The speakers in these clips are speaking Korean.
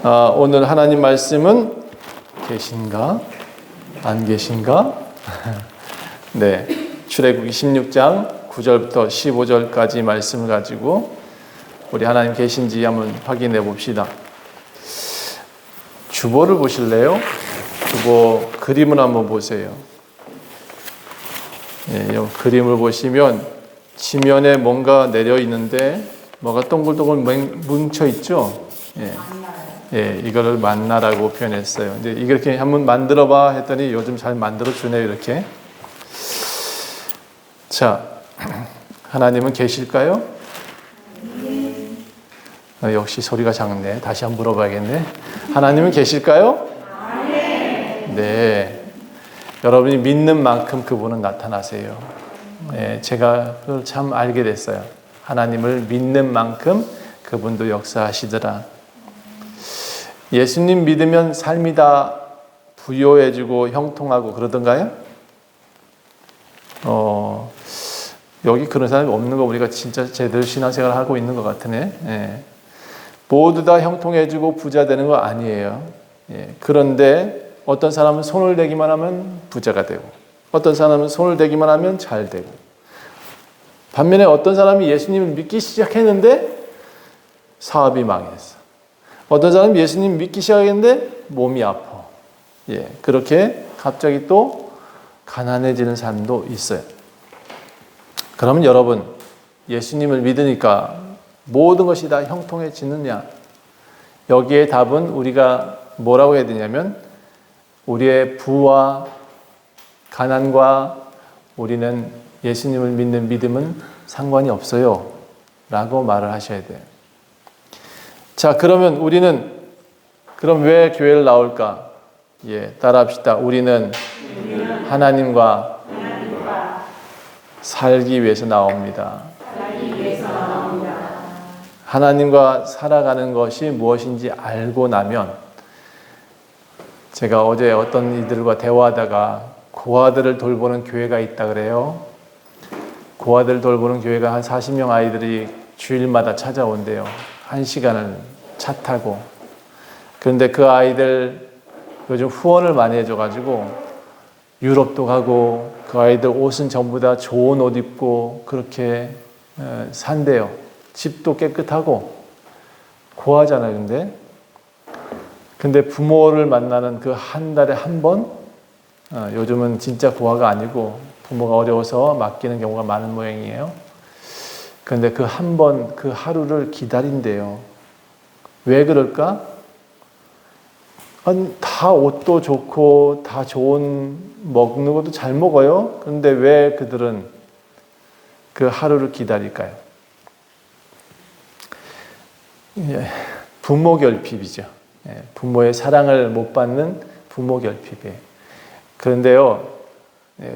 오늘 하나님 말씀은 계신가? 안 계신가? 네, 출애굽기 16장 9절부터 15절까지 말씀을 가지고 우리 하나님 계신지 한번 확인해 봅시다. 주보를 보실래요? 주보 그림을 한번 보세요. 이 그림을 보시면 지면에 뭔가 내려 있는데 뭐가 동글동글 뭉쳐 있죠? 이거를 만나라고 표현했어요. 근데 이렇게 한번 만들어봐 했더니 요즘 잘 만들어 주네요. 이렇게. 자, 하나님은 계실까요? 역시 소리가 작네. 다시 한번 물어봐야겠네. 하나님은 계실까요? 네. 여러분이 믿는 만큼 그분은 나타나세요. 제가 그걸 참 알게 됐어요. 하나님을 믿는 만큼 그분도 역사하시더라. 예수님 믿으면 삶이 다 부요해지고 형통하고 그러던가요? 여기 그런 사람이 없는 거 우리가 진짜 제대로 신앙생활을 하고 있는 것 같으네. 모두 다 형통해지고 부자 되는 거 아니에요. 그런데 어떤 사람은 손을 대기만 하면 부자가 되고 어떤 사람은 손을 대기만 하면 잘 되고 반면에 어떤 사람이 예수님을 믿기 시작했는데 사업이 망했어. 어떤 사람이 예수님 믿기 시작했는데 몸이 아파. 그렇게 갑자기 또 가난해지는 사람도 있어요. 그러면 여러분, 예수님을 믿으니까 모든 것이 다 형통해지느냐? 여기에 답은 우리가 뭐라고 해야 되냐면 우리의 부와 가난과 우리는 예수님을 믿는 믿음은 상관이 없어요. 라고 말을 하셔야 돼요. 자, 그러면 우리는 그럼 왜 교회를 나올까? 따라합시다. 우리는 하나님과 살기 위해서 나옵니다. 하나님과 살아가는 것이 무엇인지 알고 나면 제가 어제 어떤 이들과 대화하다가 고아들을 돌보는 교회가 있다 그래요. 고아들 돌보는 교회가 한 40명 아이들이 주일마다 찾아온대요. 1시간을 차 타고. 그런데 그 아이들 요즘 후원을 많이 해줘가지고 유럽도 가고 그 아이들 옷은 전부 다 좋은 옷 입고 그렇게 산대요. 집도 깨끗하고 고아잖아요. 근데 부모를 만나는 그 한 달에 한 번, 요즘은 진짜 고아가 아니고 부모가 어려워서 맡기는 경우가 많은 모양이에요. 그런데 그 한 번, 그 하루를 기다린대요. 왜 그럴까? 다 옷도 좋고 다 좋은 먹는 것도 잘 먹어요. 그런데 왜 그들은 그 하루를 기다릴까요? 부모 결핍이죠. 부모의 사랑을 못 받는 부모 결핍이에요. 그런데요,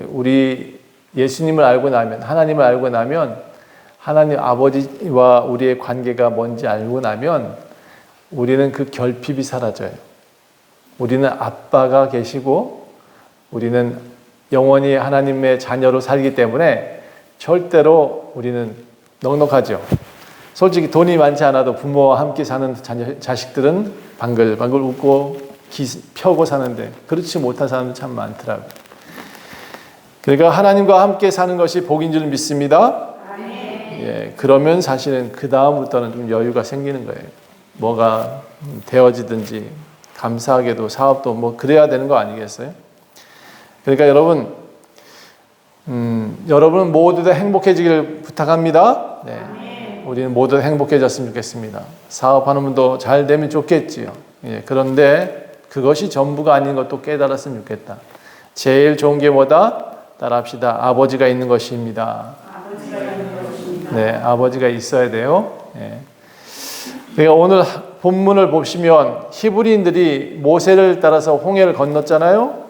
우리 예수님을 알고 나면, 하나님을 알고 나면, 하나님 아버지와 우리의 관계가 뭔지 알고 나면 우리는 그 결핍이 사라져요. 우리는 아빠가 계시고 우리는 영원히 하나님의 자녀로 살기 때문에 절대로 우리는 넉넉하죠. 솔직히 돈이 많지 않아도 부모와 함께 사는 자식들은 방글방글 웃고 펴고 사는데 그렇지 못한 사람은 참 많더라고요. 그러니까 하나님과 함께 사는 것이 복인 줄 믿습니다. 그러면 사실은 그 다음부터는 좀 여유가 생기는 거예요. 뭐가 되어지든지 감사하게도 사업도 뭐 그래야 되는 거 아니겠어요? 그러니까 여러분 모두 다 행복해지기를 부탁합니다. 우리는 모두 행복해졌으면 좋겠습니다. 사업하는 분도 잘 되면 좋겠지요. 그런데 그것이 전부가 아닌 것도 깨달았으면 좋겠다. 제일 좋은 게 뭐다? 따라합시다. 아버지가 있는 것입니다. 아버지가 있어야 돼요. 그러니까 오늘 본문을 보시면 히브리인들이 모세를 따라서 홍해를 건넜잖아요.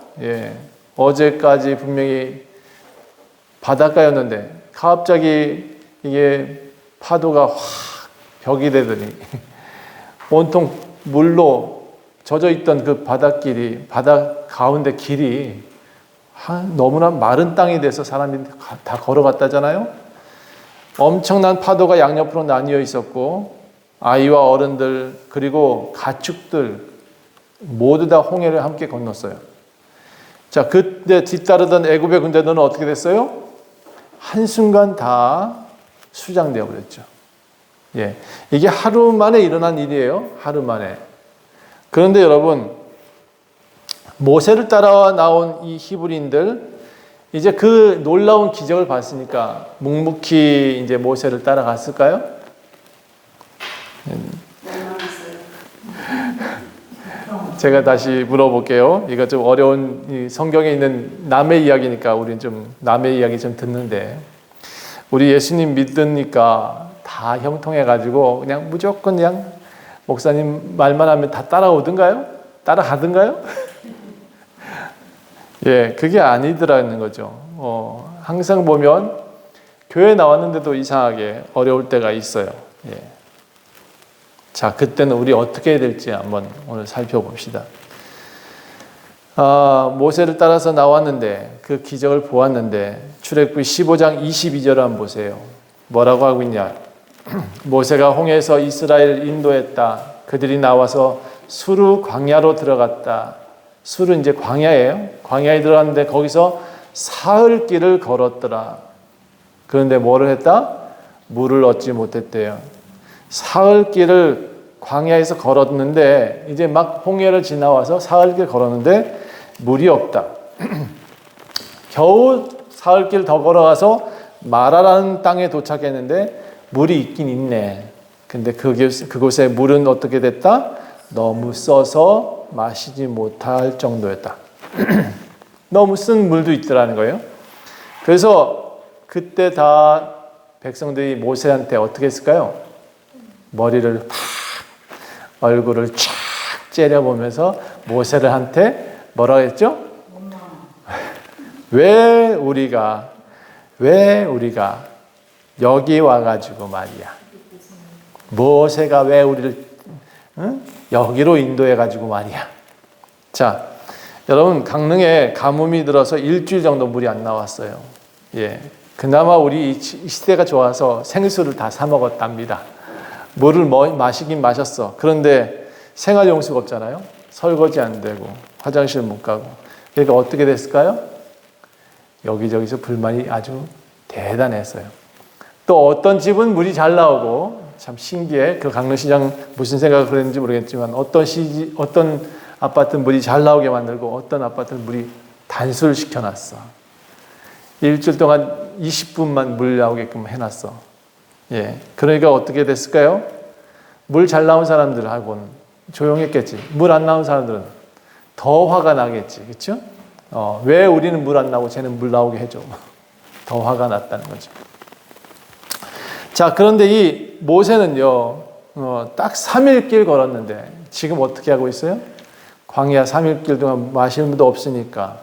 어제까지 분명히 바닷가였는데 갑자기 이게 파도가 확 벽이 되더니 온통 물로 젖어 있던 그 바닷길이 바다 가운데 길이 너무나 마른 땅이 돼서 사람이 다 걸어갔다잖아요. 엄청난 파도가 양옆으로 나뉘어 있었고 아이와 어른들 그리고 가축들 모두 다 홍해를 함께 건넜어요. 자, 그때 뒤따르던 애굽의 군대들은 어떻게 됐어요? 한순간 다 수장되어 버렸죠. 예, 이게 하루 만에 일어난 일이에요. 하루 만에. 그런데 여러분, 모세를 따라 나온 이 히브리인들 이제 그 놀라운 기적을 봤으니까 묵묵히 이제 모세를 따라갔을까요? 제가 다시 물어볼게요. 이거 좀 어려운 성경에 있는 남의 이야기니까 우리는 좀 남의 이야기 좀 듣는데, 우리 예수님 믿으니까 다 형통해가지고 그냥 무조건 그냥 목사님 말만 하면 다 따라오든가요? 따라가든가요? 예, 그게 아니더라는 거죠. 항상 보면 교회 나왔는데도 이상하게 어려울 때가 있어요. 예. 자, 그때는 우리 어떻게 해야 될지 한번 오늘 살펴봅시다. 모세를 따라서 나왔는데 그 기적을 보았는데 출애굽기 15장 22절 한번 보세요. 뭐라고 하고 있냐? 모세가 홍해에서 이스라엘을 인도했다. 그들이 나와서 수르 광야로 들어갔다. 수르 이제 광야예요. 광야에 들어갔는데 거기서 사흘 길을 걸었더라. 그런데 뭐를 했다? 물을 얻지 못했대요. 사흘 길을 광야에서 걸었는데 이제 막 홍해를 지나와서 사흘 길 걸었는데 물이 없다. 겨우 사흘 길 더 걸어가서 마라라는 땅에 도착했는데 물이 있긴 있네. 근데 그곳에 물은 어떻게 됐다? 너무 써서 마시지 못할 정도였다. 너무 쓴 물도 있더라는 거예요. 그래서 그때 다 백성들이 모세한테 어떻게 했을까요? 머리를 팍, 얼굴을 쫙 째려보면서 모세를 한테 뭐라고 했죠? 왜 우리가 여기 와가지고 말이야. 모세가 왜 우리를 여기로 인도해가지고 말이야. 자, 여러분 강릉에 가뭄이 들어서 일주일 정도 물이 안 나왔어요. 예, 그나마 우리 이 시대가 좋아서 생수를 다 사 먹었답니다. 물을 마시긴 마셨어. 그런데 생활용수가 없잖아요. 설거지 안 되고 화장실 못 가고. 그러니까 어떻게 됐을까요? 여기저기서 불만이 아주 대단했어요. 또 어떤 집은 물이 잘 나오고 참 신기해. 그 강릉시장 무슨 생각을 그랬는지 모르겠지만 어떤 아파트는 물이 잘 나오게 만들고 어떤 아파트는 물이 단수를 시켜놨어. 일주일 동안 20분만 물 나오게끔 해놨어. 예, 그러니까 어떻게 됐을까요? 물 잘 나온 사람들하고는 조용했겠지. 물 안 나온 사람들은 더 화가 나겠지. 그렇죠? 왜 우리는 물 안 나오고 쟤는 물 나오게 해줘. 더 화가 났다는 거죠. 자, 그런데 이 모세는요, 딱 3일 길 걸었는데 지금 어떻게 하고 있어요? 광야 3일 길 동안 마실 물도 없으니까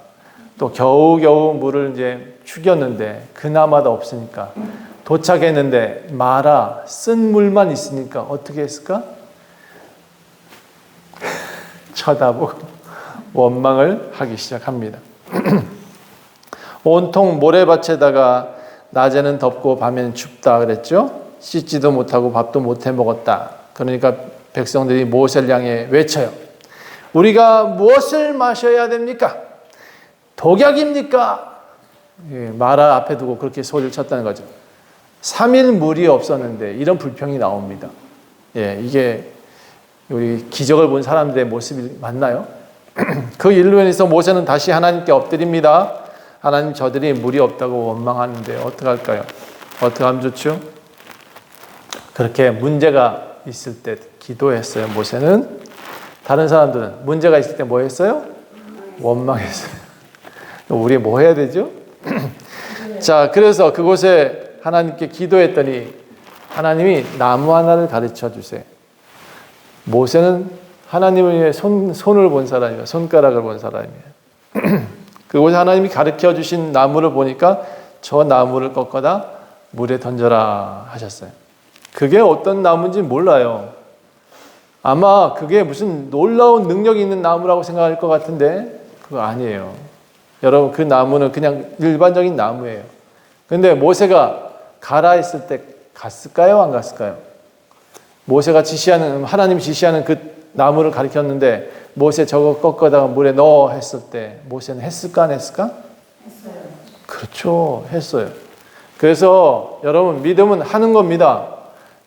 또 겨우겨우 물을 이제 죽였는데 그나마도 없으니까 도착했는데 마라 쓴 물만 있으니까 어떻게 했을까? 쳐다보고 원망을 하기 시작합니다. 온통 모래밭에다가 낮에는 덥고 밤에는 춥다 그랬죠. 씻지도 못하고 밥도 못 해 먹었다. 그러니까 백성들이 모세를 향해 외쳐요. 우리가 무엇을 마셔야 됩니까? 독약입니까? 마라 앞에 두고 그렇게 소리를 쳤다는 거죠. 3일 물이 없었는데 이런 불평이 나옵니다. 예, 이게 우리 기적을 본 사람들의 모습이 맞나요? 그 일로 인해서 모세는 다시 하나님께 엎드립니다. 하나님, 저들이 물이 없다고 원망하는데 어떡할까요? 어떻게 하면 좋죠? 그렇게 문제가 있을 때 기도했어요. 모세는. 다른 사람들은 문제가 있을 때 뭐 했어요? 원망했어요. 우리 뭐 해야 되죠? 자, 그래서 그곳에 하나님께 기도했더니 하나님이 나무 하나를 가르쳐 주세요. 모세는 하나님의 손을 본 사람이에요. 손가락을 본 사람이에요. 그곳에 하나님이 가르쳐 주신 나무를 보니까 저 나무를 꺾어다 물에 던져라 하셨어요. 그게 어떤 나무인지 몰라요. 아마 그게 무슨 놀라운 능력이 있는 나무라고 생각할 것 같은데 그거 아니에요. 여러분, 그 나무는 그냥 일반적인 나무예요. 근데 모세가 가라 했을 때 갔을까요? 안 갔을까요? 모세가 지시하는, 하나님이 지시하는 그 나무를 가리켰는데 모세 저거 꺾어다가 물에 넣어 했을 때 모세는 했을까 안 했을까? 했어요. 그렇죠. 했어요. 그래서 여러분 믿음은 하는 겁니다.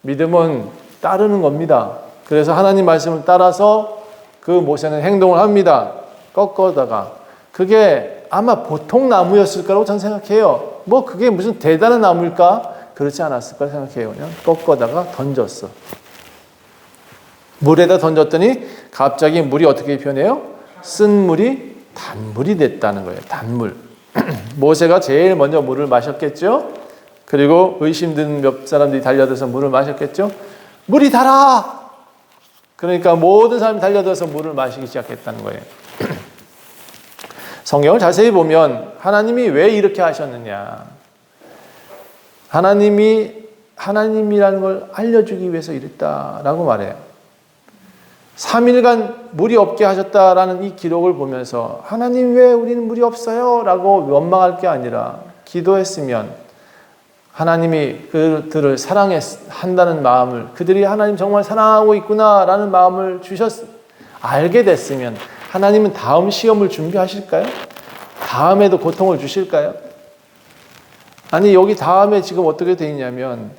믿음은 따르는 겁니다. 그래서 하나님 말씀을 따라서 그 모세는 행동을 합니다. 꺾어다가. 그게 아마 보통 나무였을 거라고 저는 생각해요. 뭐 그게 무슨 대단한 나무일까? 그렇지 않았을 까 생각해요. 그냥 꺾어다가 던졌어. 물에다 던졌더니 갑자기 물이 어떻게 변해요? 쓴 물이 단물이 됐다는 거예요. 단물. 모세가 제일 먼저 물을 마셨겠죠? 그리고 의심 드는 몇 사람들이 달려들어서 물을 마셨겠죠? 물이 달아! 그러니까 모든 사람이 달려들어서 물을 마시기 시작했다는 거예요. 성경을 자세히 보면 하나님이 왜 이렇게 하셨느냐. 하나님이라는 걸 알려주기 위해서 이랬다라고 말해요. 3일간 물이 없게 하셨다라는 이 기록을 보면서 하나님 왜 우리는 물이 없어요? 라고 원망할 게 아니라 기도했으면 하나님이 그들을 사랑한다는 마음을, 그들이 하나님 정말 사랑하고 있구나라는 마음을 알게 됐으면 하나님은 다음 시험을 준비하실까요? 다음에도 고통을 주실까요? 아니 여기 다음에 지금 어떻게 돼 있냐면,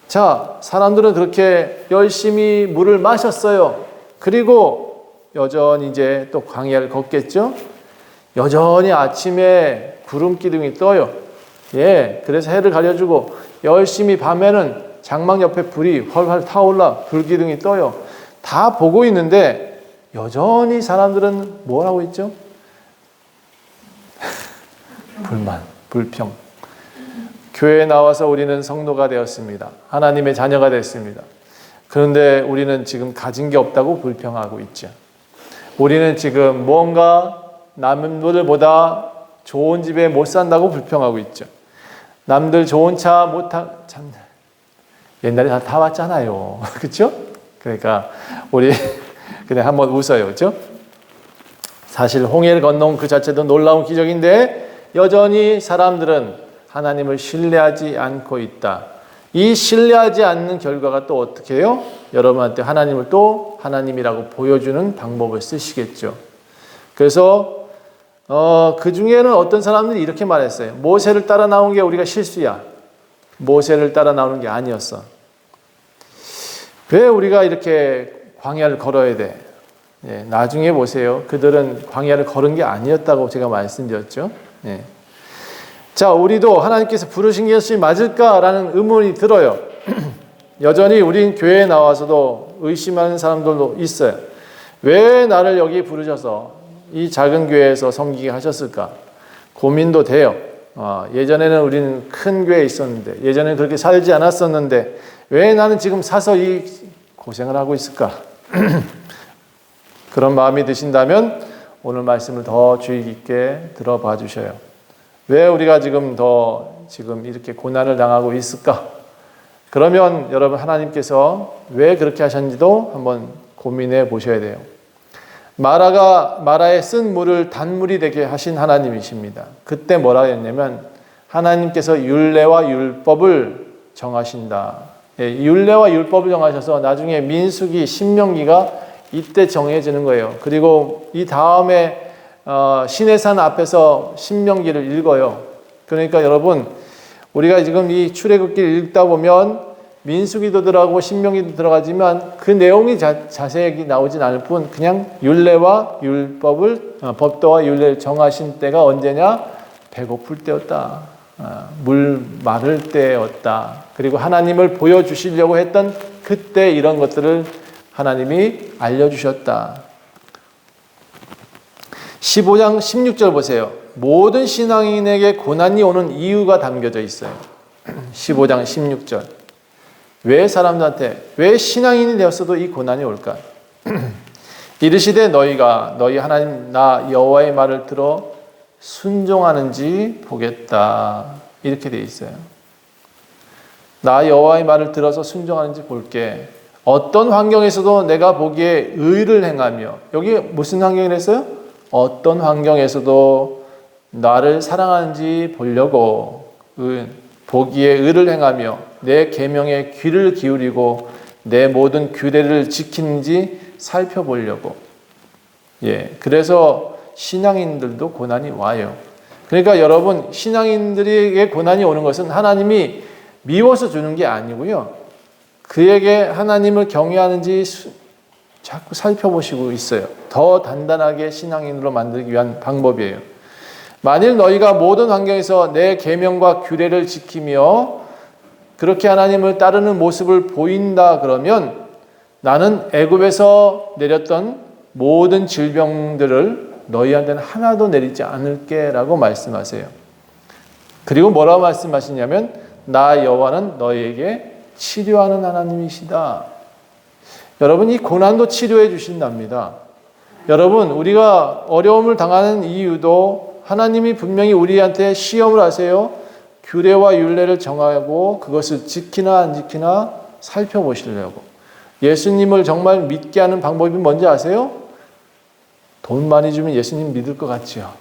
자, 사람들은 그렇게 열심히 물을 마셨어요. 그리고 여전히 이제 또 광야를 걷겠죠? 여전히 아침에 구름 기둥이 떠요. 예, 그래서 해를 가려주고 열심히 밤에는 장막 옆에 불이 활활 타올라 불 기둥이 떠요. 다 보고 있는데 여전히 사람들은 뭘 하고 있죠? 불만, 불평. 교회에 나와서 우리는 성도가 되었습니다. 하나님의 자녀가 됐습니다. 그런데 우리는 지금 가진 게 없다고 불평하고 있죠. 우리는 지금 뭔가 남들보다 좋은 집에 못 산다고 불평하고 있죠. 남들 좋은 차 못 참 옛날에 다 타봤잖아요. 그렇죠? 그러니까 우리 그냥 한번 웃어요. 그렇죠? 사실 홍해를 건너온 그 자체도 놀라운 기적인데 여전히 사람들은 하나님을 신뢰하지 않고 있다. 이 신뢰하지 않는 결과가 또 어떻게 해요? 여러분한테 하나님을 또 하나님이라고 보여주는 방법을 쓰시겠죠. 그래서 그 중에는 어떤 사람들이 이렇게 말했어요. 모세를 따라 나온 게 우리가 실수야. 모세를 따라 나오는 게 아니었어. 왜 우리가 이렇게 광야를 걸어야 돼? 예, 나중에 보세요. 그들은 광야를 걸은 게 아니었다고 제가 말씀드렸죠. 예. 자, 우리도 하나님께서 부르신 것이 맞을까라는 의문이 들어요. 여전히 우린 교회에 나와서도 의심하는 사람들도 있어요. 왜 나를 여기 부르셔서 이 작은 교회에서 섬기게 하셨을까? 고민도 돼요. 예전에는 우리는 큰 교회에 있었는데, 예전에는 그렇게 살지 않았었는데 왜 나는 지금 사서 이 고생을 하고 있을까? 그런 마음이 드신다면 오늘 말씀을 더 주의 깊게 들어봐 주셔요. 왜 우리가 지금 이렇게 고난을 당하고 있을까? 그러면 여러분 하나님께서 왜 그렇게 하셨는지도 한번 고민해 보셔야 돼요. 마라에 쓴 물을 단물이 되게 하신 하나님이십니다. 그때 뭐라 했냐면 하나님께서 율례와 율법을 정하신다. 예, 율례와 율법을 정하셔서 나중에 민수기, 신명기가 이때 정해지는 거예요. 그리고 이 다음에 시내산 앞에서 신명기를 읽어요. 그러니까 여러분 우리가 지금 이 출애굽기를 읽다 보면 민수기도 들어가고 신명기도 들어가지만 그 내용이 자세히 나오진 않을 뿐 그냥 율례와 율법을 법도와 율례를 정하신 때가 언제냐? 배고플 때였다. 물 마를 때였다. 그리고 하나님을 보여주시려고 했던 그때 이런 것들을 하나님이 알려주셨다. 15장 16절 보세요. 모든 신앙인에게 고난이 오는 이유가 담겨져 있어요. 15장 16절. 왜 사람들한테, 왜 신앙인이 되었어도 이 고난이 올까? 이르시되 너희가 너희 하나님 나 여호와의 말을 들어 순종하는지 보겠다. 이렇게 돼 있어요. 나 여호와의 말을 들어서 순종하는지 볼게. 어떤 환경에서도 내가 보기에 의를 행하며, 여기 무슨 환경이랬어요? 어떤 환경에서도 나를 사랑하는지 보려고 보기에 의를 행하며 내 계명에 귀를 기울이고 내 모든 규례를 지키는지 살펴보려고. 그래서 신앙인들도 고난이 와요. 그러니까 여러분, 신앙인들에게 고난이 오는 것은 하나님이 미워서 주는 게 아니고요. 그에게 하나님을 경외하는지 자꾸 살펴보시고 있어요. 더 단단하게 신앙인으로 만들기 위한 방법이에요. 만일 너희가 모든 환경에서 내 계명과 규례를 지키며 그렇게 하나님을 따르는 모습을 보인다 그러면 나는 애굽에서 내렸던 모든 질병들을 너희한테는 하나도 내리지 않을게 라고 말씀하세요. 그리고 뭐라고 말씀하시냐면 나 여호와는 너희에게 치료하는 하나님이시다. 여러분, 이 고난도 치료해 주신답니다. 여러분, 우리가 어려움을 당하는 이유도 하나님이 분명히 우리한테 시험을 하세요. 규례와 율례를 정하고 그것을 지키나 안 지키나 살펴보시려고. 예수님을 정말 믿게 하는 방법이 뭔지 아세요? 돈 많이 주면 예수님 믿을 것 같지요?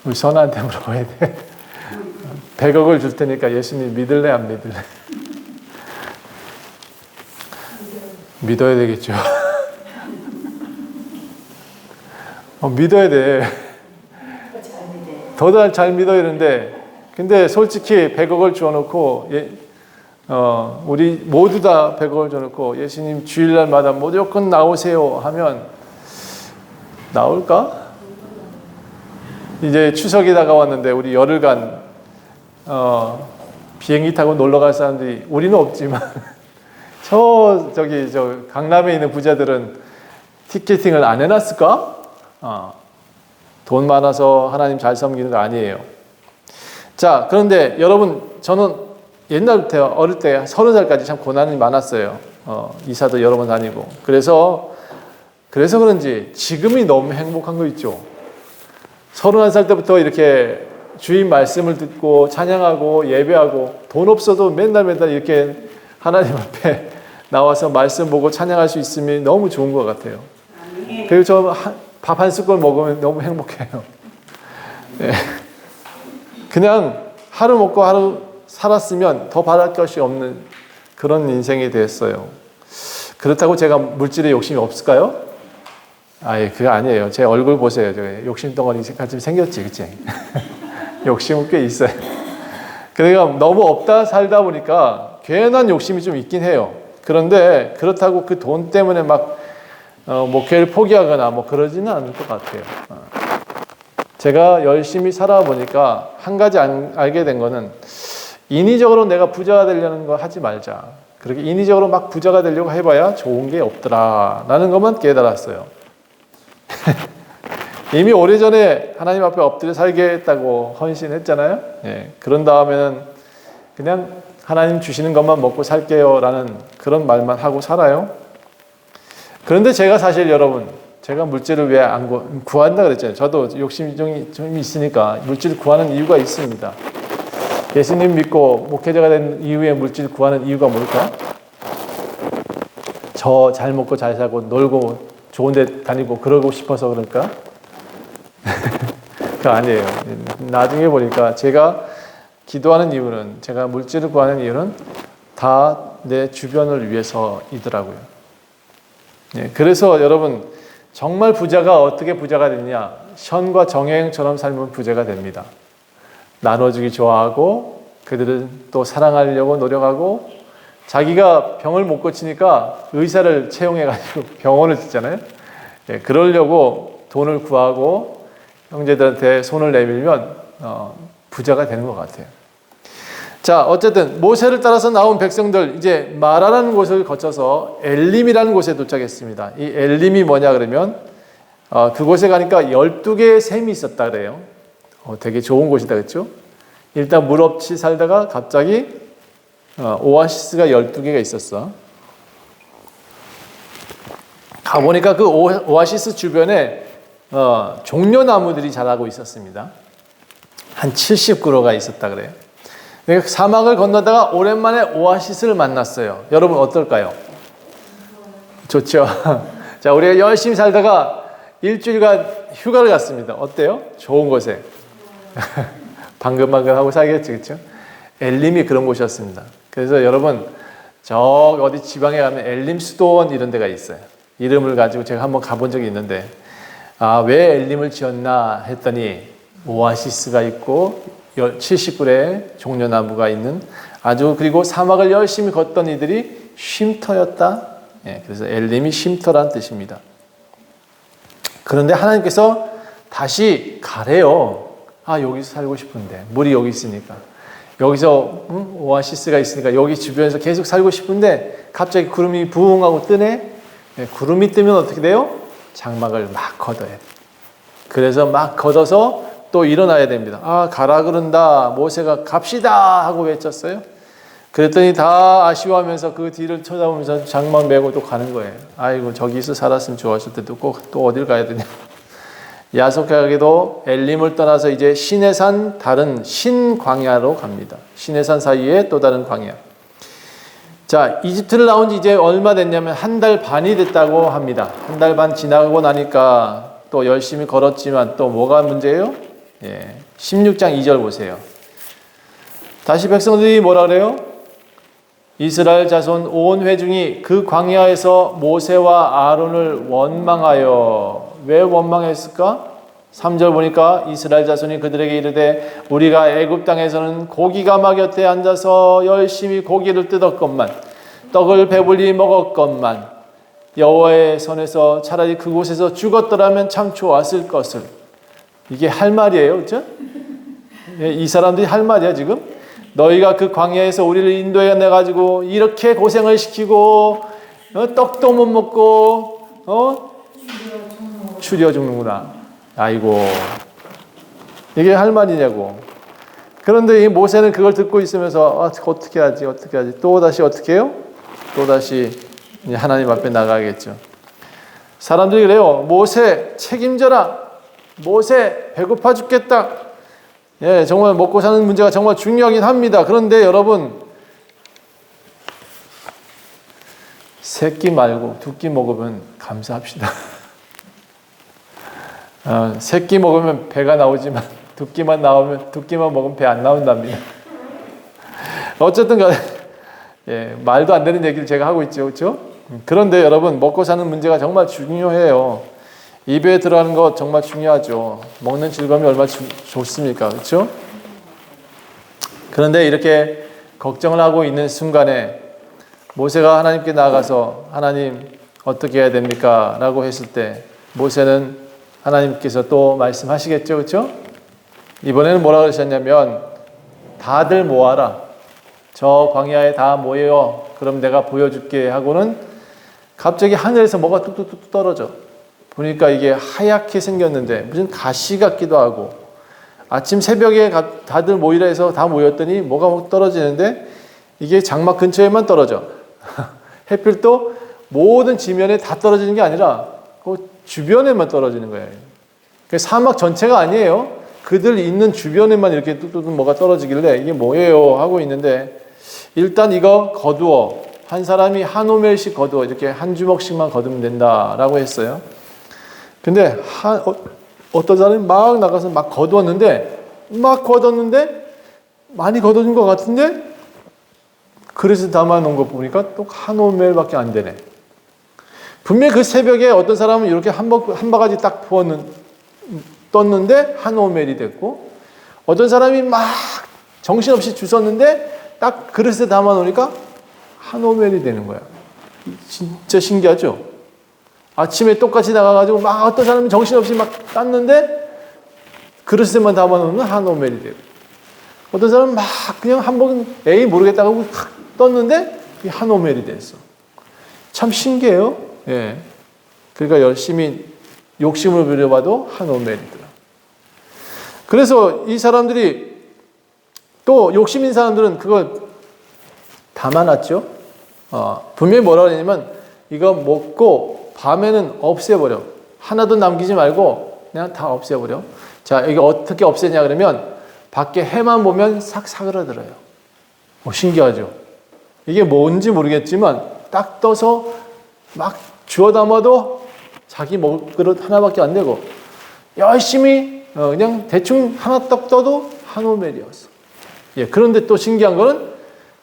우리 선아한테 물어봐야 돼. 100억을 줄 테니까 예수님 믿을래 안 믿을래? 믿어야 되겠죠. 믿어야 돼. 더 잘 믿어야 되는데, 근데 솔직히 100억을 주어놓고, 우리 모두 다 100억을 줘놓고 예수님 주일날마다 무조건 나오세요 하면 나올까? 이제 추석이 다가왔는데 우리 열흘간 비행기 타고 놀러 갈 사람들이 우리는 없지만 저 강남에 있는 부자들은 티켓팅을 안 해놨을까? 돈 많아서 하나님 잘 섬기는 거 아니에요. 자, 그런데 여러분, 저는 옛날부터 어릴 때 30살까지 참 고난이 많았어요. 이사도 여러 번 다니고. 그래서 그런지 지금이 너무 행복한 거 있죠. 31살 때부터 이렇게 주인 말씀을 듣고 찬양하고 예배하고 돈 없어도 맨날 이렇게 하나님 앞에 나와서 말씀 보고 찬양할 수 있으면 너무 좋은 것 같아요. 그리고 저 밥 한 숟갈 먹으면 너무 행복해요. 네. 그냥 하루 먹고 하루 살았으면 더 바랄 것이 없는 그런 인생이 됐어요. 그렇다고 제가 물질에 욕심이 없을까요? 그거 아니에요. 제 얼굴 보세요. 욕심 덩어리 같이 생겼지, 그치? 욕심은 꽤 있어요. 그러니까 너무 없다 살다 보니까 괜한 욕심이 좀 있긴 해요. 그런데 그렇다고 그 돈 때문에 막 목회를 포기하거나 뭐 그러지는 않을 것 같아요. 제가 열심히 살아보니까 한 가지 알게 된 거는 인위적으로 내가 부자가 되려는 거 하지 말자. 그렇게 인위적으로 막 부자가 되려고 해봐야 좋은 게 없더라 라는 것만 깨달았어요. 이미 오래전에 하나님 앞에 엎드려 살겠다고 헌신했잖아요. 그런 다음에는 그냥 하나님 주시는 것만 먹고 살게요 라는 그런 말만 하고 살아요. 그런데 제가 사실 여러분, 제가 물질을 왜 안 구한다 그랬잖아요. 저도 욕심이 좀 있으니까 물질을 구하는 이유가 있습니다. 예수님 믿고 목회자가 된 이후에 물질 구하는 이유가 뭘까? 저 잘 먹고 잘 살고 놀고 좋은 데 다니고 그러고 싶어서 그럴까? 그거 아니에요. 나중에 보니까 제가 기도하는 이유는, 제가 물질을 구하는 이유는 다 내 주변을 위해서이더라고요. 그래서 여러분, 정말 부자가 어떻게 부자가 됐냐? 션과 정혜영처럼 살면 부자가 됩니다. 나눠주기 좋아하고 그들은 또 사랑하려고 노력하고, 자기가 병을 못 고치니까 의사를 채용해가지고 병원을 짓잖아요. 그러려고 돈을 구하고 형제들한테 손을 내밀면 부자가 되는 것 같아요. 자, 어쨌든 모세를 따라서 나온 백성들, 이제 마라라는 곳을 거쳐서 엘림이라는 곳에 도착했습니다. 이 엘림이 뭐냐 그러면 그곳에 가니까 12개의 샘이 있었다 그래요. 되게 좋은 곳이다 그렇죠? 일단 물 없이 살다가 갑자기 오아시스가 12개가 있었어. 가보니까 그 오아시스 주변에 종려나무들이 자라고 있었습니다. 한 70그루가 있었다 그래요. 사막을 건너다가 오랜만에 오아시스를 만났어요. 여러분 어떨까요? 좋죠? 자, 우리가 열심히 살다가 일주일간 휴가를 갔습니다. 어때요? 좋은 곳에. 방긋방긋하고 살겠지, 그렇죠? 엘림이 그런 곳이었습니다. 그래서 여러분 저 어디 지방에 가면 엘림 수도원 이런 데가 있어요. 이름을 가지고 제가 한번 가본 적이 있는데 왜 엘림을 지었나 했더니 오아시스가 있고 70그루의 종려나무가 있는 아주 그리고 사막을 열심히 걷던 이들이 쉼터였다. 그래서 엘림이 쉼터란 뜻입니다. 그런데 하나님께서 다시 가래요. 여기서 살고 싶은데 물이 여기 있으니까 여기서 오아시스가 있으니까 여기 주변에서 계속 살고 싶은데 갑자기 구름이 부웅하고 뜨네. 구름이 뜨면 어떻게 돼요? 장막을 막 걷어야 돼. 그래서 막 걷어서 또 일어나야 됩니다. 가라 그런다. 모세가 갑시다 하고 외쳤어요. 그랬더니 다 아쉬워하면서 그 뒤를 쳐다보면서 장막 메고 또 가는 거예요. 아이고 저기서 살았으면 좋았을 텐데 꼭 또 어딜 가야 되냐. 야속하게도 엘림을 떠나서 이제 시내산 다른 신광야로 갑니다. 시내산 사이에 또 다른 광야. 자, 이집트를 나온 지 이제 얼마 됐냐면 한 달 반이 됐다고 합니다. 한 달 반 지나고 나니까 또 열심히 걸었지만 또 뭐가 문제예요? 16장 2절 보세요. 다시 백성들이 뭐라 그래요? 이스라엘 자손 온 회중이 그 광야에서 모세와 아론을 원망하여. 왜 원망했을까? 3절 보니까 이스라엘 자손이 그들에게 이르되 우리가 애굽 땅에서는 고기가마 곁에 앉아서 열심히 고기를 뜯었건만 떡을 배불리 먹었건만 여호와의 손에서 차라리 그곳에서 죽었더라면 참 좋았을 것을. 이게 할 말이에요, 그렇죠? 이 사람들이 할 말이야 지금. 너희가 그 광야에서 우리를 인도해 내가지고 이렇게 고생을 시키고 떡도 못 먹고 추려 죽는구나. 아이고 이게 할 말이냐고. 그런데 이 모세는 그걸 듣고 있으면서 어떻게 하지 또 다시 어떻게 해요? 또 다시 하나님 앞에 나가겠죠. 사람들이 그래요. 모세 책임져라. 모세 배고파 죽겠다. 정말 먹고 사는 문제가 정말 중요하긴 합니다. 그런데 여러분 세 끼 말고 두 끼 먹으면 감사합시다. 세 끼 먹으면 배가 나오지만 두 끼만 먹으면 배 안 나온답니다. 어쨌든 간에 말도 안 되는 얘기를 제가 하고 있죠, 그렇죠? 그런데 여러분 먹고 사는 문제가 정말 중요해요. 입에 들어가는 거 정말 중요하죠. 먹는 즐거움이 얼마나 좋습니까, 그렇죠? 그런데 이렇게 걱정을 하고 있는 순간에 모세가 하나님께 나아가서 하나님 어떻게 해야 됩니까? 라고 했을 때 모세는 하나님께서 또 말씀하시겠죠, 그렇죠? 이번에는 뭐라 그러셨냐면 다들 모아라. 저 광야에 다 모여. 그럼 내가 보여줄게 하고는 갑자기 하늘에서 뭐가 뚝뚝뚝 떨어져. 보니까 이게 하얗게 생겼는데 무슨 가시 같기도 하고 아침 새벽에 다들 모이라 해서 다 모였더니 뭐가 떨어지는데 이게 장막 근처에만 떨어져. 햇빛도 모든 지면에 다 떨어지는 게 아니라 그 주변에만 떨어지는 거예요. 사막 전체가 아니에요. 그들 있는 주변에만 이렇게 뚝뚝뚝 뭐가 떨어지길래 이게 뭐예요 하고 있는데 일단 이거 거두어. 한 사람이 한 오멜씩 거두어. 이렇게 한 주먹씩만 거두면 된다라고 했어요. 근데 어떤 사람이 막 나가서 막 거두었는데 많이 거둬준 것 같은데 그릇에 담아놓은 거 보니까 또 한 오멜밖에 안 되네. 분명히 그 새벽에 어떤 사람은 이렇게 한 바가지 딱 떴는데 한 오멜이 됐고 어떤 사람이 막 정신없이 주웠는데 딱 그릇에 담아놓으니까 한 오멜이 되는 거야. 진짜 신기하죠? 아침에 똑같이 나가가지고 막 어떤 사람이 정신없이 막 땄는데 그릇에만 담아놓으면 한 오멜이 되고 어떤 사람은 막 그냥 한번 에이 모르겠다 하고 떴는데 한 오멜이 됐어. 참 신기해요. 그러니까 열심히 욕심을 부려봐도 한 오멜이더라. 그래서 이 사람들이 또 욕심인 사람들은 그걸 담아놨죠. 분명히 뭐라고 그러냐면 이거 먹고 밤에는 없애버려. 하나도 남기지 말고 그냥 다 없애버려. 자, 이게 어떻게 없애냐 그러면 밖에 해만 보면 싹 사그라들어요. 신기하죠? 이게 뭔지 모르겠지만 딱 떠서 막 주워 담아도 자기 먹을 그릇 하나밖에 안 되고 열심히 그냥 대충 하나 떡 떠도 한 오멜이었어. 예, 그런데 또 신기한 거는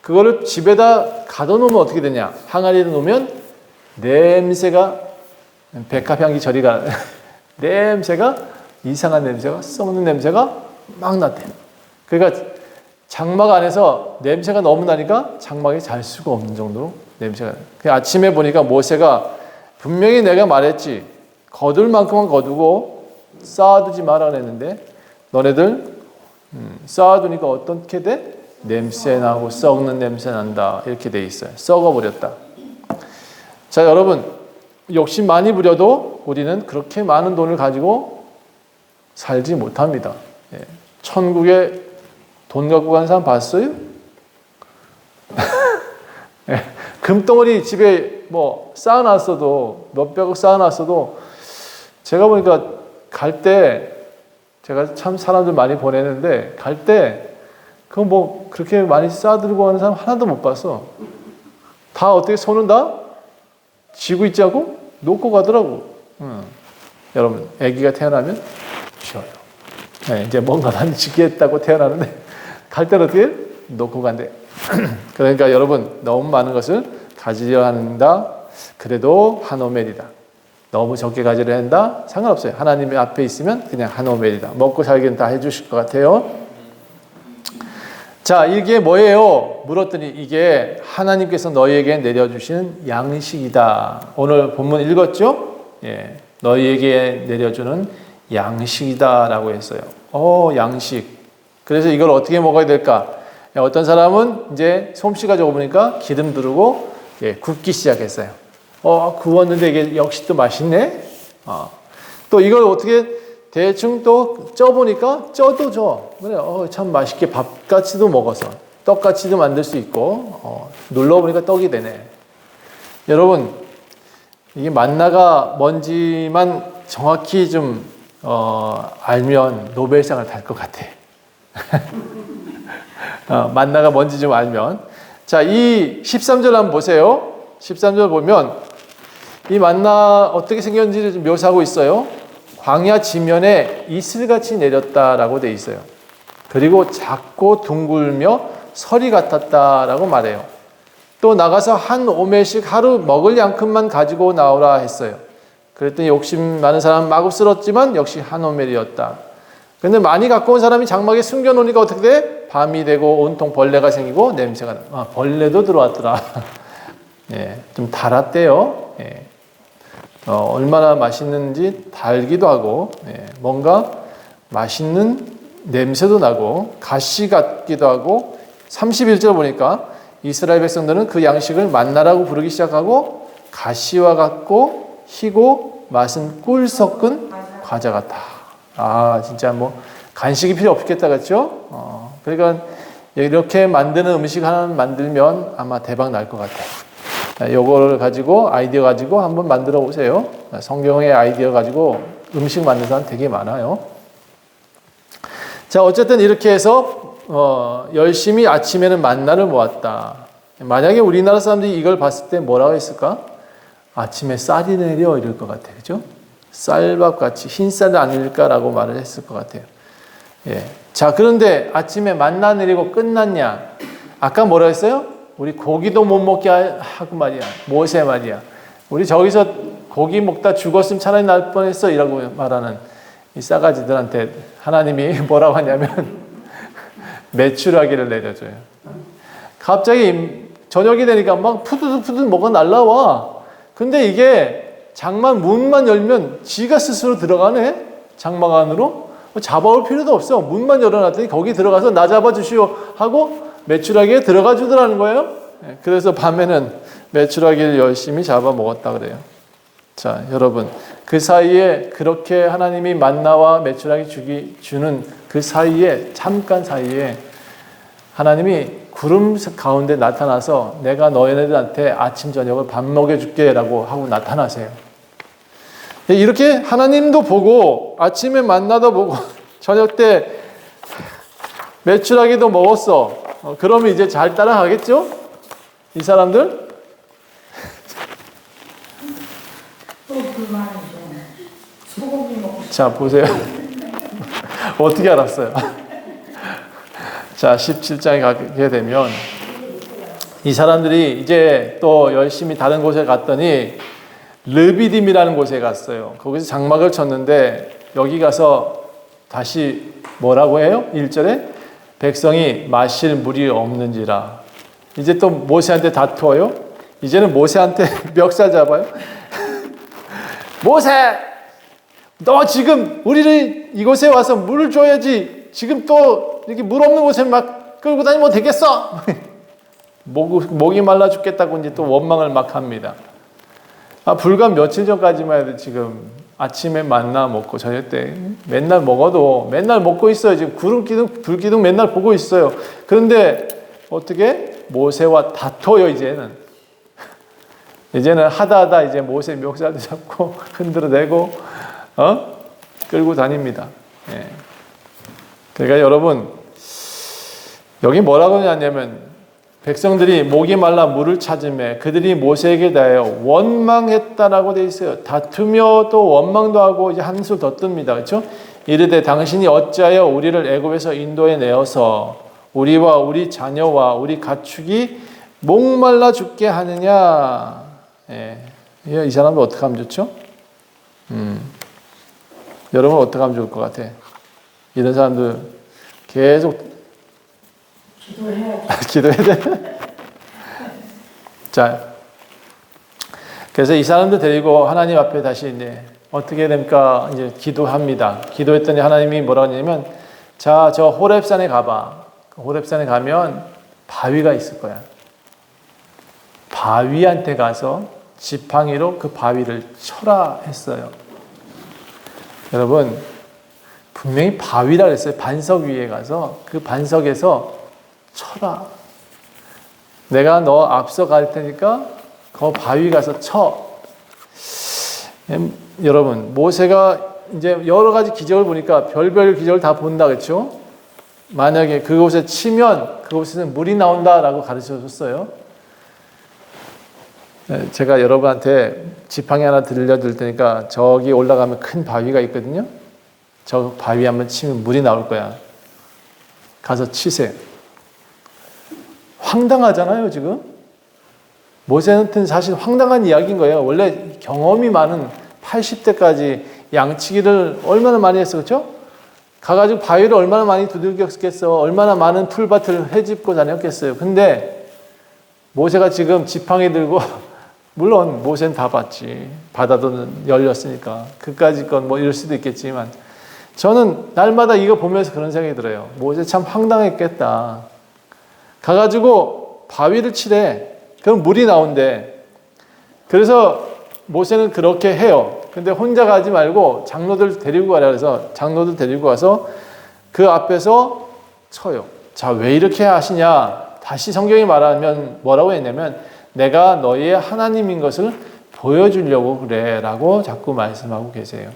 그거를 집에다 가둬놓으면 어떻게 되냐? 항아리에 놓으면 냄새가 백합향기 저리가 냄새가 이상한 냄새가 썩는 냄새가 막 났대요. 그러니까 장막 안에서 냄새가 너무 나니까 장막에 잘 수가 없는 정도로 냄새가 나요. 아침에 보니까 모세가 분명히 내가 말했지 거둘 만큼만 거두고 쌓아두지 마라 그랬는데 너네들 쌓아두니까 어떻게 돼? 냄새 나고 썩는 냄새 난다 이렇게 돼 있어요. 썩어버렸다. 자 여러분 욕심 많이 부려도 우리는 그렇게 많은 돈을 가지고 살지 못합니다. 예. 천국에 돈 갖고 간 사람 봤어요? 예. 금덩어리 집에 뭐 쌓아놨어도 몇백억 쌓아놨어도 제가 보니까 갈 때 제가 참 사람들 많이 보내는데 갈 때 그거 뭐 그렇게 많이 쌓아들고 가는 사람 하나도 못 봤어. 다 어떻게 손은 다 쥐고 있지 않고 놓고 가더라고. 여러분 아기가 태어나면 쉬어요. 네, 이제 뭔가 난 짓겠다고 태어나는데 갈 때는 어떻게 놓고 간대. 그러니까 여러분 너무 많은 것을 가지려 한다. 그래도 한 오멜이다. 너무 적게 가지려 한다. 상관없어요. 하나님의 앞에 있으면 그냥 한 오멜이다. 먹고 살기는 다 해주실 것 같아요. 자, 이게 뭐예요? 물었더니 이게 하나님께서 너희에게 내려주시는 양식이다. 오늘 본문 읽었죠? 예, 너희에게 내려주는 양식이다라고 했어요. 양식. 그래서 이걸 어떻게 먹어야 될까? 어떤 사람은 이제 솜씨가 좋으니까 기름 두르고 굽기 시작했어요. 구웠는데 이게 역시 또 맛있네. 또 이걸 어떻게 대충 또 쪄보니까 쪄도 줘. 그래, 참 맛있게 밥같이도 먹어서 떡같이도 만들 수 있고 눌러보니까 떡이 되네. 여러분 이게 만나가 뭔지만 정확히 좀 알면 노벨상을 탈 것 같아. 만나가 뭔지 좀 알면. 자, 이 13절 한번 보세요. 13절 보면 이 만나 어떻게 생겼는지를 좀 묘사하고 있어요. 광야 지면에 이슬같이 내렸다라고 돼 있어요. 그리고 작고 둥글며 설이 같았다라고 말해요. 또 나가서 한 오멜씩 하루 먹을 양큼만 가지고 나오라 했어요. 그랬더니 욕심 많은 사람은 마구 쓸었지만 역시 한 오멜이었다. 근데 많이 갖고 온 사람이 장막에 숨겨놓으니까 어떻게 돼? 밤이 되고 온통 벌레가 생기고 냄새가 나. 벌레도 들어왔더라. 예, 좀 달았대요. 예. 얼마나 맛있는지 달기도 하고 뭔가 맛있는 냄새도 나고 가시 같기도 하고 31절 보니까 이스라엘 백성들은 그 양식을 만나라고 부르기 시작하고 가시와 같고 희고 맛은 꿀 섞은 과자 같아. 진짜 뭐 간식이 필요 없겠다 그렇죠? 그러니까 이렇게 만드는 음식 하나 만들면 아마 대박 날 것 같아요. 요거를 가지고 아이디어 가지고 한번 만들어 보세요. 성경의 아이디어 가지고 음식 만드는 사람 되게 많아요. 자, 어쨌든 이렇게 해서 열심히 아침에는 만나를 모았다. 만약에 우리나라 사람들이 이걸 봤을 때 뭐라고 했을까? 아침에 쌀이 내려 이럴 것 같아요. 그죠? 쌀밥 같이 흰쌀이 아닐까라고 말을 했을 것 같아요. 예. 자, 그런데 아침에 만나 내리고 끝났냐? 아까 뭐라 했어요? 우리 고기도 못 먹게 하고 말이야. 모세 말이야. 우리 저기서 고기 먹다 죽었으면 차라리 날 뻔했어. 이라고 말하는 이 싸가지들한테 하나님이 뭐라고 하냐면 메추라기를 내려줘요. 갑자기 저녁이 되니까 막 푸드득 뭐가 날라와. 근데 이게 장막 문만 열면 지가 스스로 들어가네. 장막 안으로. 잡아올 필요도 없어. 문만 열어놨더니 거기 들어가서 나 잡아주시오 하고 메추라기에 들어가 주더라는 거예요. 그래서 밤에는 메추라기를 열심히 잡아 먹었다 그래요. 자, 여러분, 그 사이에 그렇게 하나님이 만나와 메추라기 주는 그 사이에 잠깐 사이에 하나님이 구름 가운데 나타나서 내가 너희들한테 아침 저녁을 밥 먹여줄게 라고 하고 나타나세요. 이렇게 하나님도 보고 아침에 만나도 보고 저녁 때 메추라기도 먹었어. 그러면 이제 잘 따라가겠죠? 이 사람들? 자, 보세요. 어떻게 알았어요? 자, 17장에 가게 되면 이 사람들이 이제 또 열심히 다른 곳에 갔더니 르비딤이라는 곳에 갔어요. 거기서 장막을 쳤는데 여기 가서 다시 뭐라고 해요? 1절에 백성이 마실 물이 없는지라. 이제 또 모세한테 다투어요. 이제는 모세한테 멱살 잡아요. 모세! 너 지금 우리를 이곳에 와서 물을 줘야지. 지금 또 이렇게 물 없는 곳에 막 끌고 다니면 되겠어. 목이 말라 죽겠다고 이제 또 원망을 막 합니다. 불과 며칠 전까지만 해도 지금 아침에 만나 먹고 저녁 때 맨날 먹어도 맨날 먹고 있어요. 지금 구름기둥, 불기둥 맨날 보고 있어요. 그런데 어떻게 모세와 다퉈요 이제는. 이제는 하다 이제 모세 멱살도 잡고 흔들어대고 끌고 다닙니다. 예. 그러니까 여러분 여기 뭐라고 하냐면 백성들이 목이 말라 물을 찾음에 그들이 모세에게 대하여 원망했다라고 돼 있어요. 다투며 또 원망도 하고 이제 한술 더 뜹니다. 그렇죠? 이르되 당신이 어찌하여 우리를 애굽에서 인도해 내어서 우리와 우리 자녀와 우리 가축이 목말라 죽게 하느냐. 예. 이 사람들 어떻게 하면 좋죠? 여러분 어떻게 하면 좋을 것 같아? 이런 사람들 계속 기도해야 돼. 자, 그래서 이 사람들 데리고 하나님 앞에 다시 이제 어떻게 됩니까? 이제 기도합니다. 기도했더니 하나님이 뭐라고 하냐면, 자, 저 호렙산에 가봐. 호렙산에 가면 바위가 있을 거야. 바위한테 가서 지팡이로 그 바위를 쳐라 했어요. 여러분, 분명히 바위라 그랬어요. 반석 위에 가서 그 반석에서 쳐라. 내가 너 앞서 갈 테니까 그 바위 가서 쳐. 여러분, 모세가 이제 여러 가지 기적을 보니까 별별 기적을 다 본다 그렇죠? 만약에 그곳에 치면 그곳에는 물이 나온다라고 가르쳐 줬어요. 제가 여러분한테 지팡이 하나 들려줄 테니까 저기 올라가면 큰 바위가 있거든요. 저 바위 한번 치면 물이 나올 거야. 가서 치세요. 황당하잖아요, 지금. 모세한테는 사실 황당한 이야기인 거예요. 원래 경험이 많은 80대까지 양치기를 얼마나 많이 했어, 그렇죠? 가가지고 바위를 얼마나 많이 두들겼겠어. 얼마나 많은 풀밭을 헤집고 다녔겠어요. 근데 모세가 지금 지팡이 들고 물론 모세는 다 봤지. 바다도 열렸으니까. 그까짓 건 뭐 이럴 수도 있겠지만 저는 날마다 이거 보면서 그런 생각이 들어요. 모세 참 황당했겠다. 가가지고 바위를 치래. 그럼 물이 나온대. 그래서 모세는 그렇게 해요. 근데 혼자 가지 말고 장로들 데리고 가라 그래서 장로들 데리고 가서 그 앞에서 쳐요. 자, 왜 이렇게 하시냐? 다시 성경이 말하면 뭐라고 했냐면 내가 너희의 하나님인 것을 보여주려고 그래 라고 자꾸 말씀하고 계세요.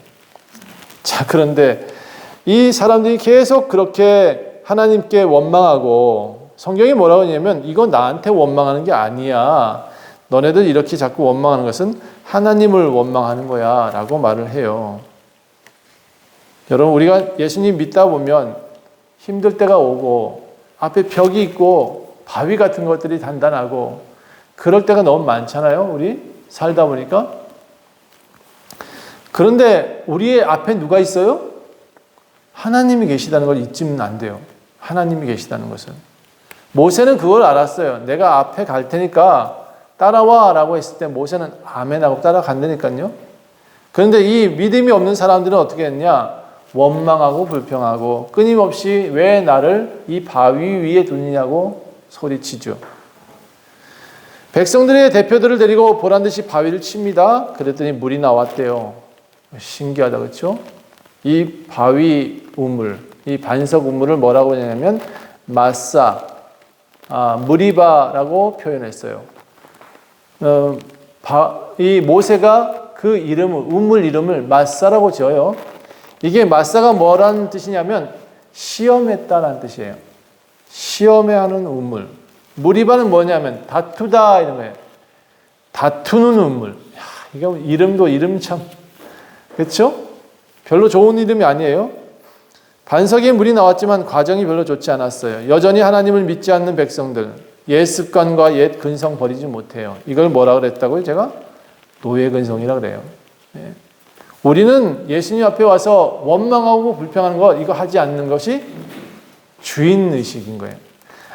자, 그런데 이 사람들이 계속 그렇게 하나님께 원망하고 성경이 뭐라고 하냐면 이건 나한테 원망하는 게 아니야. 너네들 이렇게 자꾸 원망하는 것은 하나님을 원망하는 거야 라고 말을 해요. 여러분 우리가 예수님 믿다 보면 힘들 때가 오고 앞에 벽이 있고 바위 같은 것들이 단단하고 그럴 때가 너무 많잖아요. 우리 살다 보니까. 그런데 우리의 앞에 누가 있어요? 하나님이 계시다는 걸 잊으면 안 돼요. 하나님이 계시다는 것은. 모세는 그걸 알았어요. 내가 앞에 갈 테니까 따라와 라고 했을 때 모세는 아멘 하고 따라간다니까요. 그런데 이 믿음이 없는 사람들은 어떻게 했냐? 원망하고 불평하고 끊임없이 왜 나를 이 바위 위에 두느냐고 소리치죠. 백성들의 대표들을 데리고 보란듯이 바위를 칩니다. 그랬더니 물이 나왔대요. 신기하다 그렇죠? 이 바위 우물, 이 반석 우물을 뭐라고 하냐면 마사, 무리바라고 표현했어요. 이 모세가 그 이름을 우물 이름을 마사라고 지어요. 이게 마사가 뭐라는 뜻이냐면 시험했다라는 뜻이에요. 시험해 하는 우물. 무리바는 뭐냐면 다투다 이런 거예요. 다투는 우물. 이거 이름 참 그렇죠? 별로 좋은 이름이 아니에요. 반석에 물이 나왔지만 과정이 별로 좋지 않았어요. 여전히 하나님을 믿지 않는 백성들, 옛 습관과 옛 근성 버리지 못해요. 이걸 뭐라 그랬다고요? 제가 노예 근성이라 그래요. 예. 우리는 예수님 앞에 와서 원망하고 불평하는 거 이거 하지 않는 것이 주인 의식인 거예요.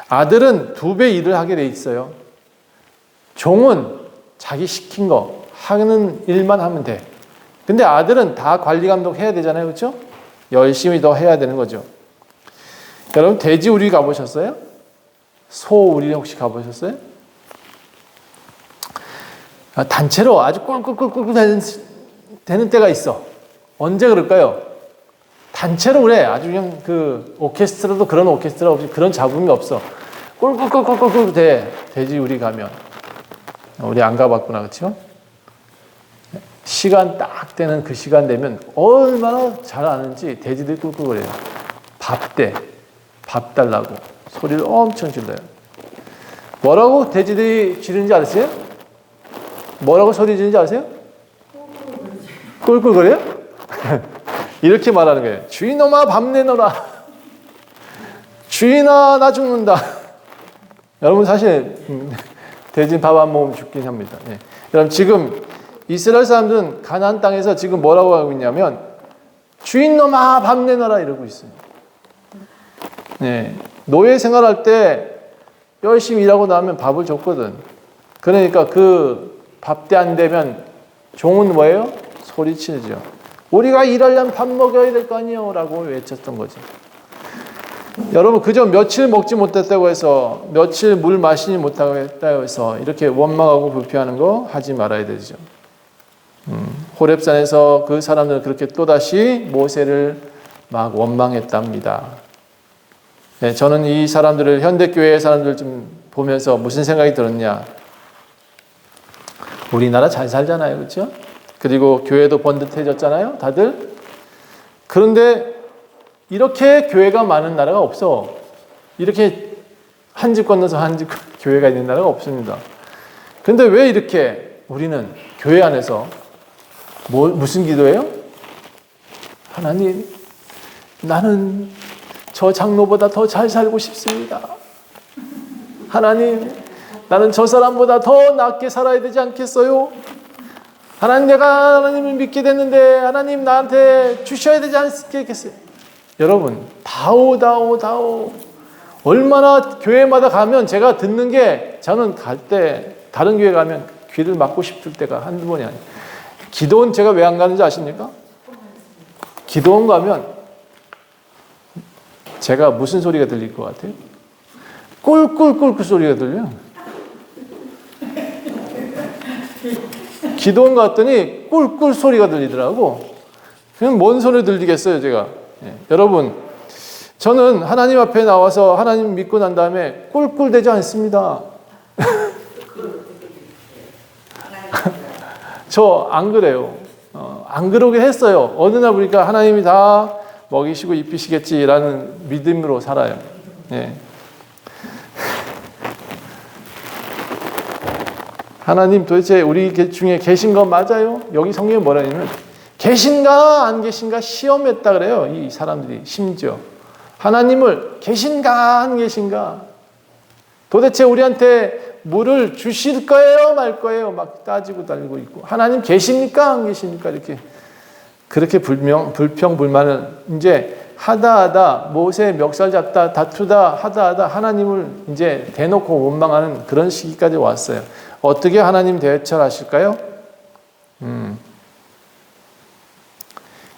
아들은 2배 일을 하게 돼 있어요. 종은 자기 시킨 거 하는 일만 하면 돼. 근데 아들은 다 관리 감독 해야 되잖아요. 그렇죠? 열심히 더 해야 되는 거죠. 여러분 돼지 우리 가보셨어요? 소 우리 혹시 가보셨어요? 단체로 아주 꿀꿀꿀꿀 되는 때가 있어. 언제 그럴까요? 단체로 그래. 아주 그냥 그 오케스트라도 그런 오케스트라 없이 그런 잡음이 없어. 꿀꿀꿀꿀꿀 돼. 돼지 우리 가면. 우리 안 가봤구나. 그렇죠? 시간 딱 되는 그 시간 되면 얼마나 잘 아는지 돼지들이 꿀꿀거려요. 밥 때, 밥 달라고 소리를 엄청 질러요. 뭐라고 돼지들이 지르는지 아세요? 뭐라고 소리 지르는지 아세요? 꿀꿀거려요? 이렇게 말하는 거예요. 주인놈아 밥 내놓으라. 주인아 나 죽는다. 여러분 사실 돼지 밥 안 먹으면 죽긴 합니다. 예. 여러분 지금 이스라엘 사람들은 가나안 땅에서 지금 뭐라고 하고 있냐면 주인놈아 밥 내놔라 이러고 있어요. 네. 노예 생활할 때 열심히 일하고 나면 밥을 줬거든. 그러니까 그 밥 때 안 되면 종은 뭐예요? 소리치죠. 우리가 일하려면 밥 먹여야 될 거 아니에요 라고 외쳤던 거지. 여러분 그저 며칠 먹지 못했다고 해서 며칠 물 마시지 못하고 했다고 해서 이렇게 원망하고 불평하는 거 하지 말아야 되죠. 호렙산에서 그 사람들은 그렇게 또다시 모세를 막 원망했답니다. 네, 저는 이 사람들을 현대교회 사람들 좀 보면서 무슨 생각이 들었냐. 우리나라 잘 살잖아요. 그렇죠? 그리고 교회도 번듯해졌잖아요. 다들. 그런데 이렇게 교회가 많은 나라가 없어. 이렇게 한 집 건너서 한 집 교회가 있는 나라가 없습니다. 그런데 왜 이렇게 우리는 교회 안에서 무슨 기도예요? 하나님, 나는 저 장로보다 더 잘 살고 싶습니다. 하나님, 나는 저 사람보다 더 낫게 살아야 되지 않겠어요? 하나님, 내가 하나님을 믿게 됐는데 하나님 나한테 주셔야 되지 않겠어요? 여러분, 다오. 얼마나 교회마다 가면 제가 듣는 게 저는 갈 때 다른 교회 가면 귀를 막고 싶을 때가 한두 번이 아니에요. 기도원 제가 왜 안 가는지 아십니까? 기도원 가면 제가 무슨 소리가 들릴 것 같아요? 꿀꿀꿀 소리가 들려요. 기도원 갔더니 꿀꿀 소리가 들리더라고. 그냥 뭔 소리 들리겠어요, 제가. 예. 여러분, 저는 하나님 앞에 나와서 하나님 믿고 난 다음에 꿀꿀 되지 않습니다. 저 안 그래요. 안 그러게 했어요. 어느 날 보니까 하나님이 다 먹이시고 입히시겠지라는 믿음으로 살아요. 예. 하나님 도대체 우리 중에 계신 거 맞아요? 여기 성경에 뭐라 하냐면 계신가 안 계신가 시험했다 그래요. 이 사람들이 심지어 하나님을 계신가 안 계신가 도대체 우리한테 물을 주실 거예요 말 거예요 막 따지고 달리고 있고 하나님 계십니까 안 계십니까 이렇게 그렇게 불평불만을 이제 하다 모세 멱살 잡다 다투다 하다 하나님을 이제 대놓고 원망하는 그런 시기까지 왔어요. 어떻게 하나님 대처하실까요?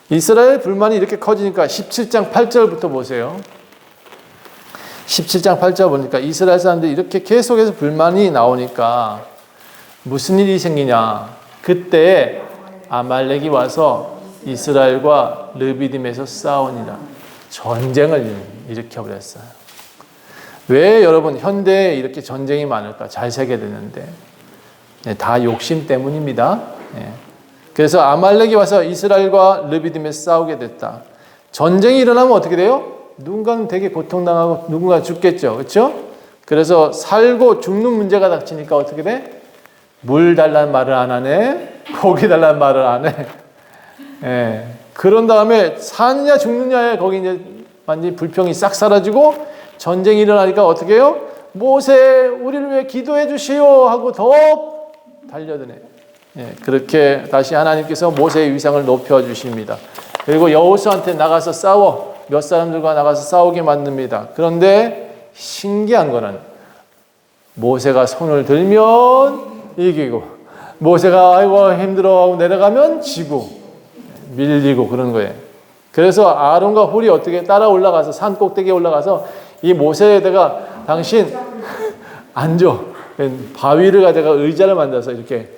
이스라엘 불만이 이렇게 커지니까 17장 8절부터 보세요. 17장 8절 보니까 이스라엘 사람들이 이렇게 계속해서 불만이 나오니까 무슨 일이 생기냐. 그때 아말렉이 와서 이스라엘과 르비딤에서 싸우니라. 전쟁을 일으켜버렸어요. 왜 여러분 현대에 이렇게 전쟁이 많을까? 잘 살게 됐는데 네, 다 욕심 때문입니다. 네. 그래서 아말렉이 와서 이스라엘과 르비딤에서 싸우게 됐다. 전쟁이 일어나면 어떻게 돼요? 누군가는 되게 고통당하고 누군가 죽겠죠. 그렇죠? 그래서 살고 죽는 문제가 닥치니까 어떻게 돼? 물 달라는 말을 안 하네. 고기 달라는 말을 안 해. 예. 그런 다음에 사느냐 죽느냐에 거기 이제 완전히 불평이 싹 사라지고 전쟁이 일어나니까 어떻게 해요? 모세 우리를 위해 기도해 주시오 하고 더 달려드네. 예, 그렇게 다시 하나님께서 모세의 위상을 높여주십니다. 그리고 여호수아한테 나가서 싸워, 몇 사람들과 나가서 싸우게 만듭니다. 그런데 신기한 거는 모세가 손을 들면 이기고, 모세가 아이고 힘들어 내려가면 지고 밀리고 그런 거예요. 그래서 아론과 홀이 어떻게 따라 올라가서 산 꼭대기에 올라가서 이 모세에다가 당신 앉아, 바위를 가져가 의자를 만들어서 이렇게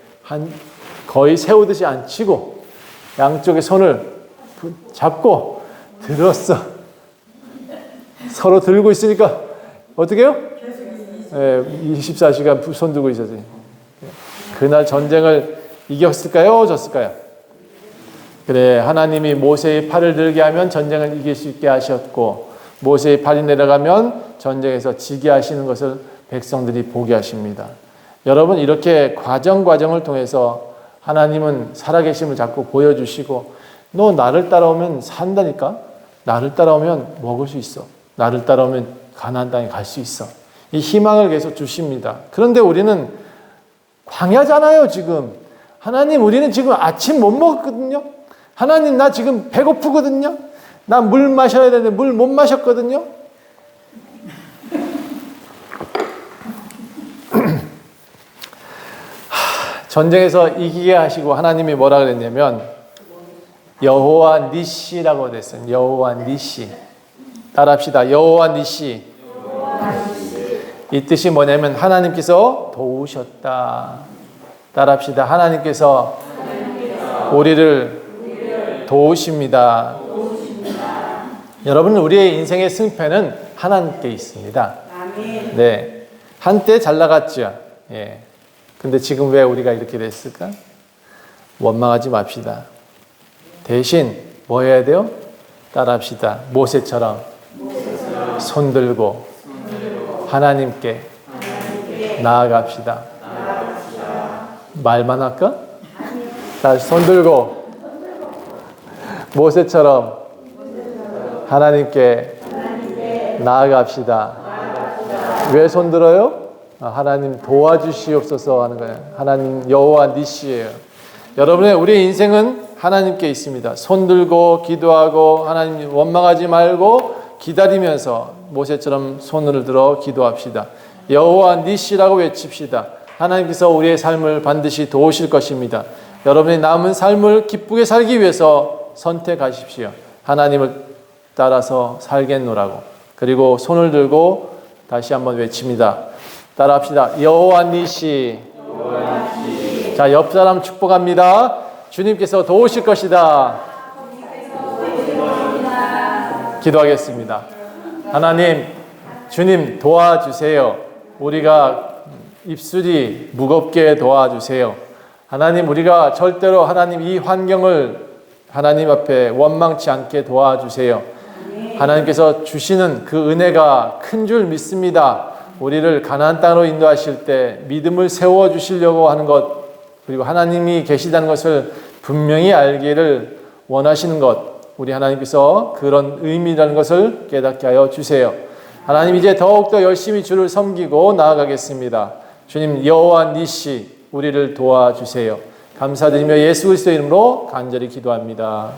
거의 세우듯이 앉히고 양쪽에 손을 잡고 들었어. 서로 들고 있으니까 어떻게 해요? 24시간 손 들고 있었지. 그날 전쟁을 이겼을까요? 졌을까요? 그래, 하나님이 모세의 팔을 들게 하면 전쟁을 이길 수 있게 하셨고, 모세의 팔이 내려가면 전쟁에서 지게 하시는 것을 백성들이 보게 하십니다. 여러분, 이렇게 과정을 통해서 하나님은 살아계심을 자꾸 보여주시고, 너 나를 따라오면 산다니까? 나를 따라오면 먹을 수 있어. 나를 따라오면 가나안 땅에 갈 수 있어. 이 희망을 계속 주십니다. 그런데 우리는 광야잖아요, 지금. 하나님, 우리는 지금 아침 못 먹었거든요. 하나님, 나 지금 배고프거든요. 나 물 마셔야 되는데 물 못 마셨거든요. 전쟁에서 이기게 하시고 하나님이 뭐라 그랬냐면 여호와 니시라고 됐어요. 여호와 니시. 따라합시다. 여호와 니시. 이 뜻이 뭐냐면 하나님께서 도우셨다. 따라합시다. 하나님께서 우리를 도우십니다. 여러분, 우리의 인생의 승패는 하나님께 있습니다. 네, 한때 잘 나갔죠. 예. 근데 지금 왜 우리가 이렇게 됐을까? 원망하지 맙시다. 대신 뭐 해야 돼요? 따라합시다. 모세처럼 손 들고 하나님께 나아갑시다. 말만 할까? 다시 손 들고 모세처럼 하나님께 나아갑시다. 왜 손 들어요? 하나님 도와주시옵소서 하는 거예요. 하나님 여호와 니시예요. 여러분의 우리의 인생은 하나님께 있습니다. 손 들고 기도하고 하나님 원망하지 말고 기다리면서 모세처럼 손을 들어 기도합시다. 여호와 니시라고 외칩시다. 하나님께서 우리의 삶을 반드시 도우실 것입니다. 여러분의 남은 삶을 기쁘게 살기 위해서 선택하십시오. 하나님을 따라서 살겠노라고. 그리고 손을 들고 다시 한번 외칩니다. 따라합시다. 여호와 니시. 자, 옆 사람 축복합니다. 주님께서 도우실 것이다. 기도하겠습니다. 하나님, 주님 도와주세요. 우리가 입술이 무겁게 도와주세요. 하나님, 우리가 절대로 하나님 이 환경을 하나님 앞에 원망치 않게 도와주세요. 하나님께서 주시는 그 은혜가 큰 줄 믿습니다. 우리를 가나안 땅으로 인도하실 때 믿음을 세워 주시려고 하는 것, 그리고 하나님이 계시다는 것을 분명히 알기를 원하시는 것, 우리 하나님께서 그런 의미라는 것을 깨닫게 하여 주세요. 하나님, 이제 더욱더 열심히 주를 섬기고 나아가겠습니다. 주님 여호와 니시 우리를 도와주세요. 감사드리며 예수 그리스도의 이름으로 간절히 기도합니다.